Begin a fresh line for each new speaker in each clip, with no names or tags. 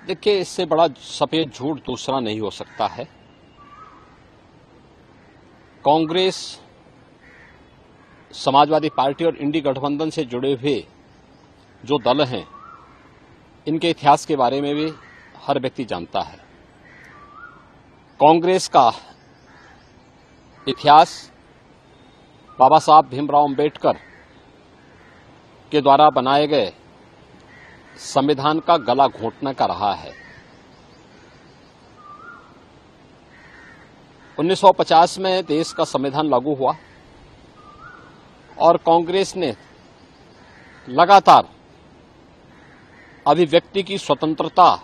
देखिए, इससे बड़ा सफेद झूठ दूसरा नहीं हो सकता है। कांग्रेस, समाजवादी पार्टी और इंडी गठबंधन से जुड़े हुए जो दल हैं, इनके इतिहास के बारे में भी हर व्यक्ति जानता है। कांग्रेस का इतिहास बाबा साहब भीमराव अंबेडकर के द्वारा बनाए गए संविधान का गला घोंटने का रहा है। 1950 में देश का संविधान लागू हुआ और कांग्रेस ने लगातार अभिव्यक्ति की स्वतंत्रता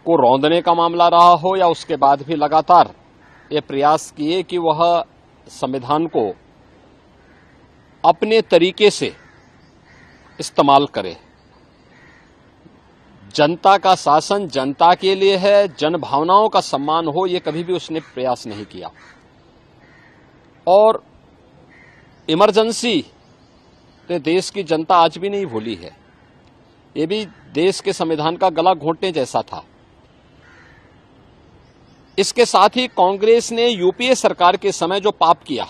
को रौंदने का मामला रहा हो या उसके बाद भी लगातार ये प्रयास किए कि वह संविधान को अपने तरीके से इस्तेमाल करे। जनता का शासन जनता के लिए है, जन भावनाओं का सम्मान हो, ये कभी भी उसने प्रयास नहीं किया। और इमरजेंसी तो देश की जनता आज भी नहीं भूली है। ये भी देश के संविधान का गला घोंटने जैसा था। इसके साथ ही कांग्रेस ने यूपीए सरकार के समय जो पाप किया,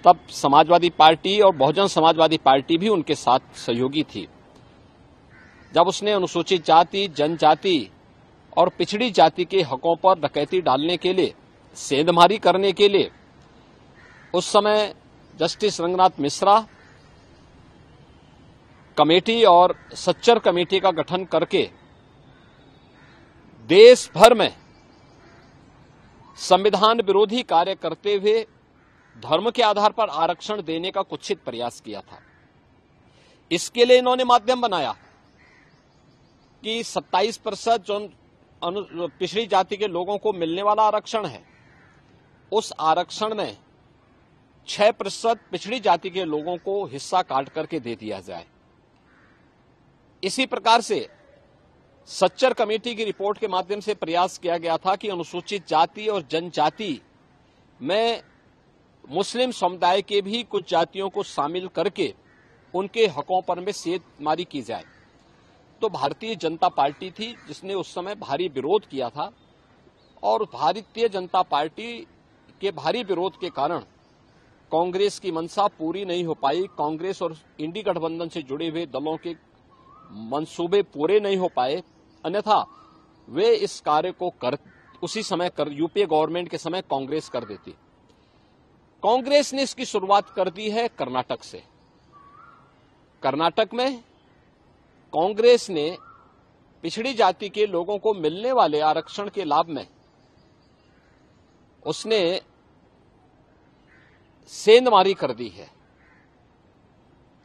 तब समाजवादी पार्टी और बहुजन समाजवादी पार्टी भी उनके साथ सहयोगी थी। जब उसने अनुसूचित जाति, जनजाति और पिछड़ी जाति के हकों पर डकैती डालने के लिए, सेंधमारी करने के लिए उस समय जस्टिस रंगनाथ मिश्रा कमेटी और सच्चर कमेटी का गठन करके देश भर में संविधान विरोधी कार्य करते हुए धर्म के आधार पर आरक्षण देने का कुत्सित प्रयास किया था। इसके लिए इन्होंने माध्यम बनाया कि 27% जो पिछड़ी जाति के लोगों को मिलने वाला आरक्षण है, उस आरक्षण में 6% पिछड़ी जाति के लोगों को हिस्सा काट करके दे दिया जाए। इसी प्रकार से सच्चर कमेटी की रिपोर्ट के माध्यम से प्रयास किया गया था कि अनुसूचित जाति और जनजाति में मुस्लिम समुदाय के भी कुछ जातियों को शामिल करके उनके हकों पर में सेंधमारी की जाए। तो भारतीय जनता पार्टी थी जिसने उस समय भारी विरोध किया था और भारतीय जनता पार्टी के भारी विरोध के कारण कांग्रेस की मंशा पूरी नहीं हो पाई। कांग्रेस और इंडी गठबंधन से जुड़े हुए दलों के मंसूबे पूरे नहीं हो पाए, अन्यथा वे इस कार्य को उसी समय यूपीए गवर्नमेंट के समय कांग्रेस कर देती। कांग्रेस ने इसकी शुरुआत कर दी है कर्नाटक से। कर्नाटक में कांग्रेस ने पिछड़ी जाति के लोगों को मिलने वाले आरक्षण के लाभ में उसने सेंधमारी कर दी है।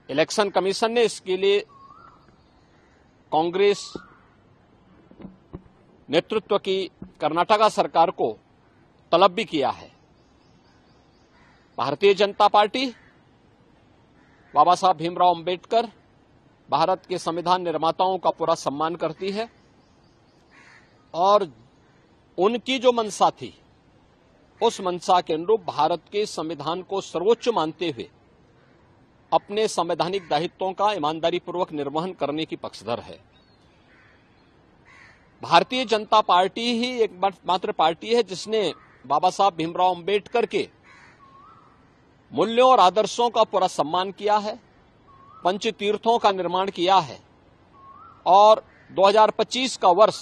इलेक्शन कमीशन ने इसके लिए कांग्रेस नेतृत्व की कर्नाटका सरकार को तलब भी किया है। भारतीय जनता पार्टी बाबा साहब भीमराव अंबेडकर, भारत के संविधान निर्माताओं का पूरा सम्मान करती है और उनकी जो मंशा थी, उस मंशा के अनुरूप भारत के संविधान को सर्वोच्च मानते हुए अपने संवैधानिक दायित्वों का ईमानदारी पूर्वक निर्वहन करने की पक्षधर है। भारतीय जनता पार्टी ही एकमात्र पार्टी है जिसने बाबा साहब भीमराव अंबेडकर के मूल्यों और आदर्शों का पूरा सम्मान किया है, पंच तीर्थों का निर्माण किया है और 2025 का वर्ष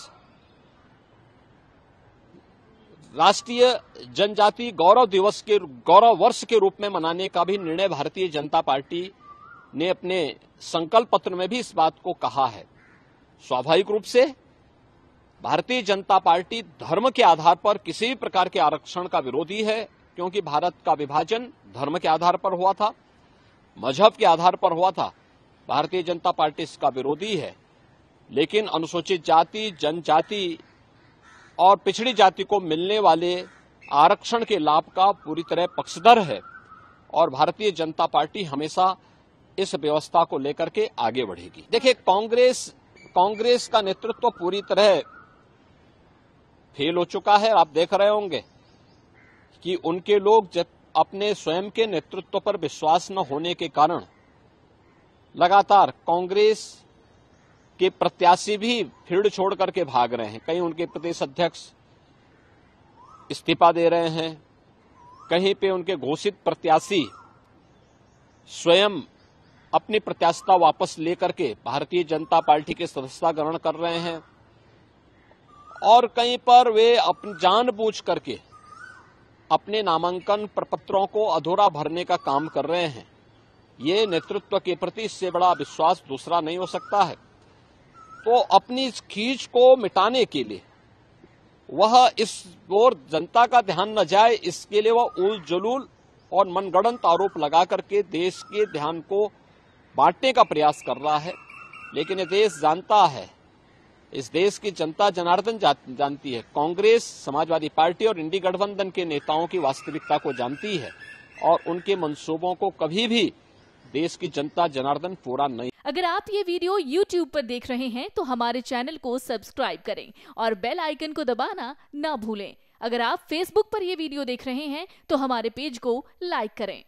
राष्ट्रीय जनजाति गौरव वर्ष के रूप में मनाने का भी निर्णय भारतीय जनता पार्टी ने अपने संकल्प पत्र में भी इस बात को कहा है। स्वाभाविक रूप से भारतीय जनता पार्टी धर्म के आधार पर किसी भी प्रकार के आरक्षण का विरोधी है, क्योंकि भारत का विभाजन धर्म के आधार पर हुआ था, मजहब के आधार पर हुआ था। भारतीय जनता पार्टी इसका विरोधी है, लेकिन अनुसूचित जाति, जनजाति और पिछड़ी जाति को मिलने वाले आरक्षण के लाभ का पूरी तरह पक्षधर है और भारतीय जनता पार्टी हमेशा इस व्यवस्था को लेकर के आगे बढ़ेगी। देखिए, कांग्रेस का नेतृत्व पूरी तरह फेल हो चुका है। आप देख रहे होंगे कि उनके लोग जब अपने स्वयं के नेतृत्व पर विश्वास न होने के कारण लगातार कांग्रेस के प्रत्याशी भी फील्ड छोड़ करके भाग रहे हैं। कहीं उनके प्रदेश अध्यक्ष इस्तीफा दे रहे हैं, कहीं पे उनके घोषित प्रत्याशी स्वयं अपनी प्रत्याशिता वापस लेकर के भारतीय जनता पार्टी के सदस्यता ग्रहण कर रहे हैं, और कहीं पर वे अपनी जानबूझ करके अपने नामांकन प्रपत्रों को अधूरा भरने का काम कर रहे हैं। ये नेतृत्व के प्रति इससे बड़ा विश्वास दूसरा नहीं हो सकता है। तो अपनी इस खींच को मिटाने के लिए वह इस ओर जनता का ध्यान न जाए, इसके लिए वह उल जलूल और मनगढ़ंत आरोप लगा करके देश के ध्यान को बांटने का प्रयास कर रहा है। लेकिन ये देश जानता है, इस देश की जनता जनार्दन जानती है, कांग्रेस, समाजवादी पार्टी और इंडी गठबंधन के नेताओं की वास्तविकता को जानती है, और उनके मंसूबों को कभी भी देश की जनता जनार्दन पूरा नहीं।
अगर आप ये वीडियो YouTube पर देख रहे हैं तो हमारे चैनल को सब्सक्राइब करें और बेल आइकन को दबाना ना भूलें। अगर आप Facebook पर ये वीडियो देख रहे हैं तो हमारे पेज को लाइक करें।